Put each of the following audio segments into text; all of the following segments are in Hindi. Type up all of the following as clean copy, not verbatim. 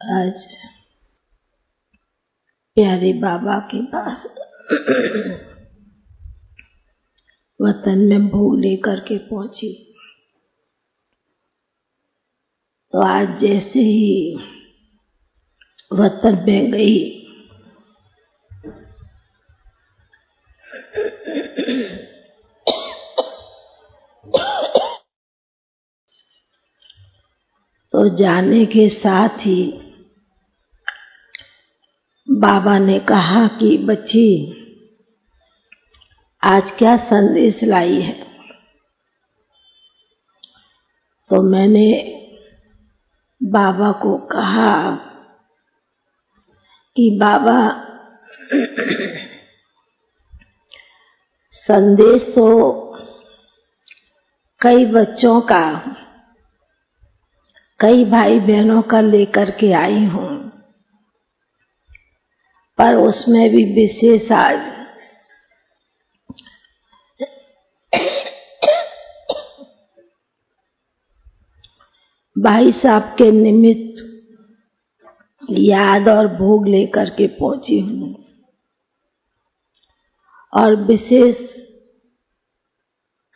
आज प्यारे बाबा के पास वतन में भोग लेकर के पहुंची। तो आज जैसे ही वतन में गई तो जाने के साथ ही बाबा ने कहा कि बच्ची आज क्या संदेश लाई है। तो मैंने बाबा को कहा कि बाबा संदेश तो कई बच्चों का, कई भाई बहनों का लेकर के आई हूं, पर उसमें भी विशेष आज भाई साहब के निमित्त याद और भोग लेकर के पहुंची हूं। और विशेष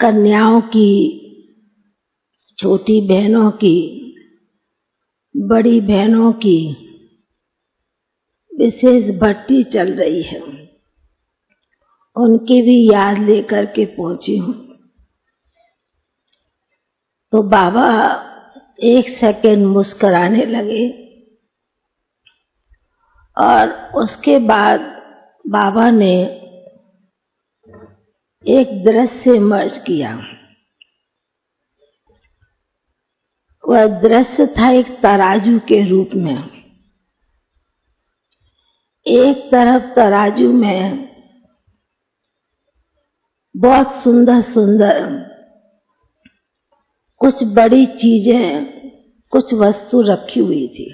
कन्याओं की, छोटी बहनों की, बड़ी बहनों की विशेष भट्टी चल रही है, उनकी भी याद लेकर के पहुंची हूं। तो बाबा एक सेकंड मुस्कुराने लगे और उसके बाद बाबा ने एक दृश्य मर्ज किया। वह दृश्य था एक तराजू के रूप में। एक तरफ तराजू में बहुत सुंदर सुंदर कुछ बड़ी चीजें, कुछ वस्तु रखी हुई थी,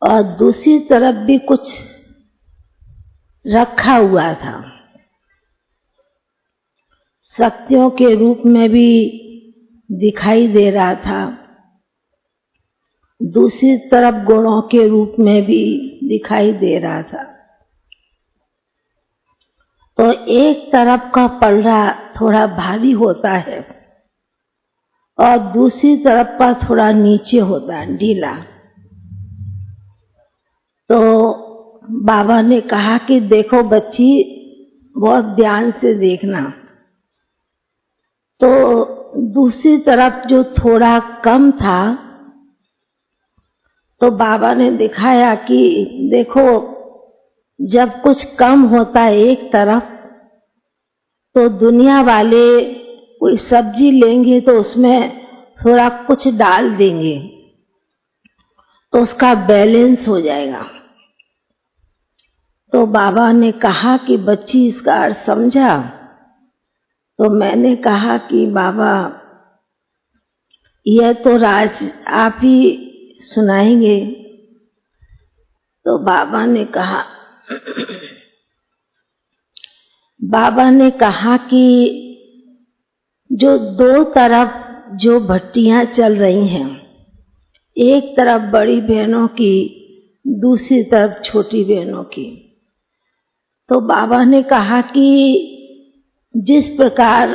और दूसरी तरफ भी कुछ रखा हुआ था। शक्तियों के रूप में भी दिखाई दे रहा था, दूसरी तरफ गुणों के रूप में भी दिखाई दे रहा था। तो एक तरफ का पलड़ा थोड़ा भारी होता है और दूसरी तरफ का थोड़ा नीचे होता है, ढीला। तो बाबा ने कहा कि देखो बच्ची, बहुत ध्यान से देखना। तो दूसरी तरफ जो थोड़ा कम था, तो बाबा ने दिखाया कि देखो, जब कुछ कम होता है एक तरफ, तो दुनिया वाले कोई सब्जी लेंगे तो उसमें थोड़ा कुछ डाल देंगे तो उसका बैलेंस हो जाएगा। तो बाबा ने कहा कि बच्ची इसका अर्थ समझा? तो मैंने कहा कि बाबा यह तो राज आप ही सुनाएंगे। तो बाबा ने कहा कि जो दो तरफ जो भट्टियां चल रही हैं, एक तरफ बड़ी बहनों की, दूसरी तरफ छोटी बहनों की। तो बाबा ने कहा कि जिस प्रकार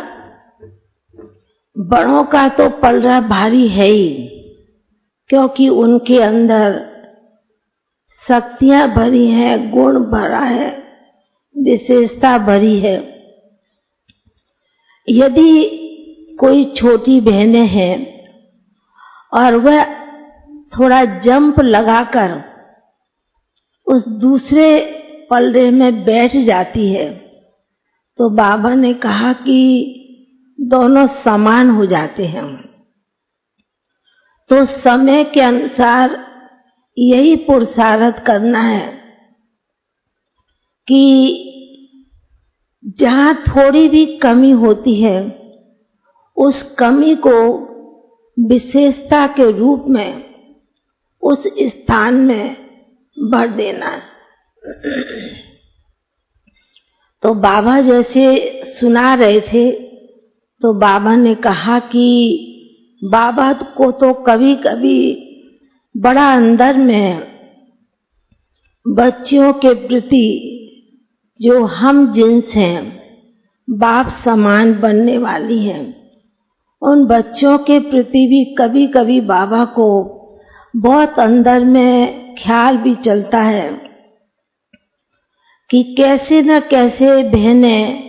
बड़ों का तो पलड़ा भारी है ही, क्योंकि उनके अंदर शक्तियां भरी हैं, गुण भरा है, विशेषता भरी है। यदि कोई छोटी बहनें हैं और वह थोड़ा जंप लगाकर उस दूसरे पलड़े में बैठ जाती है, तो बाबा ने कहा कि दोनों समान हो जाते हैं। तो समय के अनुसार यही पुरुषार्थ करना है कि जहां थोड़ी भी कमी होती है, उस कमी को विशेषता के रूप में उस स्थान में भर देना है। तो बाबा जैसे सुना रहे थे, तो बाबा ने कहा कि बाबा को तो कभी कभी बड़ा अंदर में बच्चियों के प्रति जो हम जिन्स हैं, बाप समान बनने वाली हैं, उन बच्चों के प्रति भी कभी कभी बाबा को बहुत अंदर में ख्याल भी चलता है कि कैसे न कैसे बहनें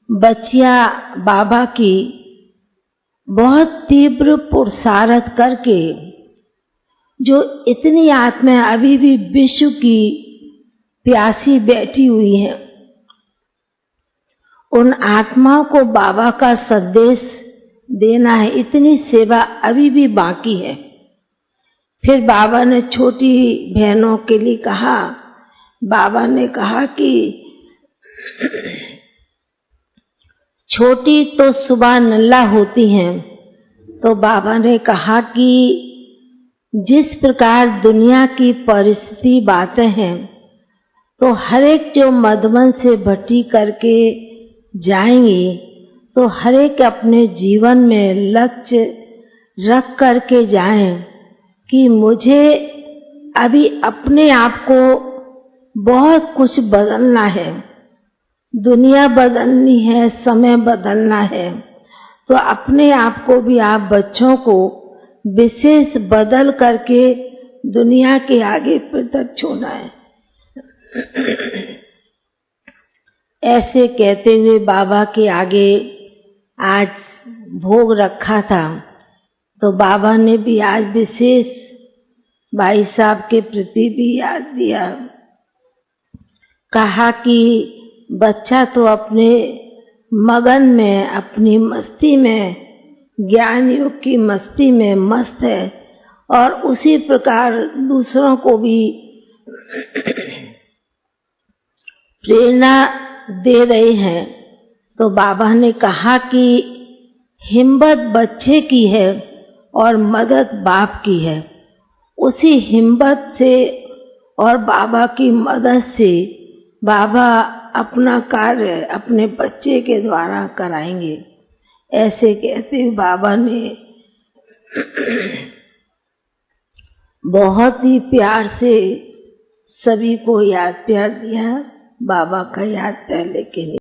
बच्चियां बाबा की बहुत तीव्र पुरुषार्थ करके जो इतनी आत्माएं अभी भी विश्व की प्यासी बैठी हुई हैं, उन आत्माओं को बाबा का संदेश देना है, इतनी सेवा अभी भी बाकी है। फिर बाबा ने छोटी बहनों के लिए कहा, बाबा ने कहा कि छोटी तो सुबह नल्ला होती हैं, तो बाबा ने कहा कि जिस प्रकार दुनिया की परिस्थिति बातें हैं, तो हर एक जो मधुबन से भट्टी करके जाएंगी, तो हर एक अपने जीवन में लक्ष्य रख करके जाएं कि मुझे अभी अपने आप को बहुत कुछ बदलना है, दुनिया बदलनी है, समय बदलना है, तो अपने आप को भी आप बच्चों को विशेष बदल करके दुनिया के आगे फिर तक छोड़ना है। ऐसे कहते हुए बाबा के आगे आज भोग रखा था, तो बाबा ने भी आज विशेष भाई साहब के प्रति भी याद दिया। कहा कि बच्चा तो अपने मगन में, अपनी मस्ती में, ज्ञान योग की मस्ती में मस्त है, और उसी प्रकार दूसरों को भी प्रेरणा दे रहे हैं। तो बाबा ने कहा कि हिम्मत बच्चे की है और मदद बाप की है। उसी हिम्मत से और बाबा की मदद से बाबा अपना कार्य अपने बच्चे के द्वारा कराएंगे। ऐसे कहते हुए बाबा ने बहुत ही प्यार से सभी को याद प्यार दिया। बाबा का याद पहले के लिए